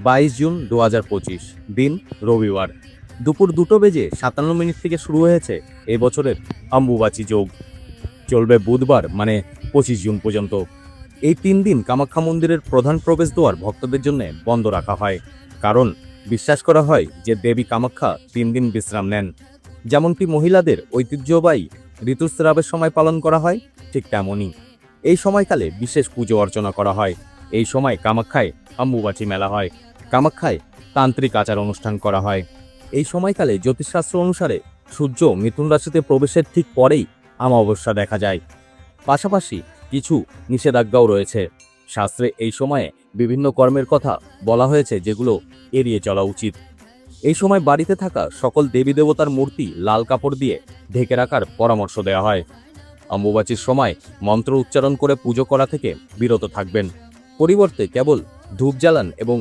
22 June 2025, দিন রবিবার, দুপুর 2:57 থেকে শুরু হয়েছে এই বছরের অম্বুবাচী যোগ। চলবে বুধবার মানে 25 জুন পর্যন্ত। এই 3 দিন কামাখ্যা মন্দিরের প্রধান প্রবেশদ্বার ভক্তদের জন্য বন্ধ রাখা হয়, কারণ বিশ্বাস করা হয় যে দেবী কামাখ্যা 3 দিন বিশ্রাম নেন। যেমনটি মহিলাদের ঐতিহ্যবাহী ঋতুস্রাবের সময় পালন করা হয়, ঠিক তেমনই এই সময়কালে বিশেষ পুজো অর্চনা করা হয়। এই সময় কামাখ্যায় অম্বুবাচী মেলা হয়, কামাখ্যায় তান্ত্রিক আচার অনুষ্ঠান করা হয়। এই সময়কালে জ্যোতিষশাস্ত্র অনুসারে সূর্য মিথুন রাশিতে প্রবেশের ঠিক পরেই অমাবস্যা দেখা যায়। পাশাপাশি কিছু নিষেধাজ্ঞাও রয়েছে। শাস্ত্রে এই সময়ে বিভিন্ন কর্মের কথা বলা হয়েছে যেগুলো এড়িয়ে চলা উচিত। এই সময় বাড়িতে থাকা সকল দেবী দেবতার মূর্তি লাল কাপড় দিয়ে ঢেকে রাখার পরামর্শ দেওয়া হয়। অম্বুবাচীর সময় মন্ত্র উচ্চারণ করে পুজো করা থেকে বিরত থাকবেন। পরিবর্তে কেবল ধূপ জ্বালান এবং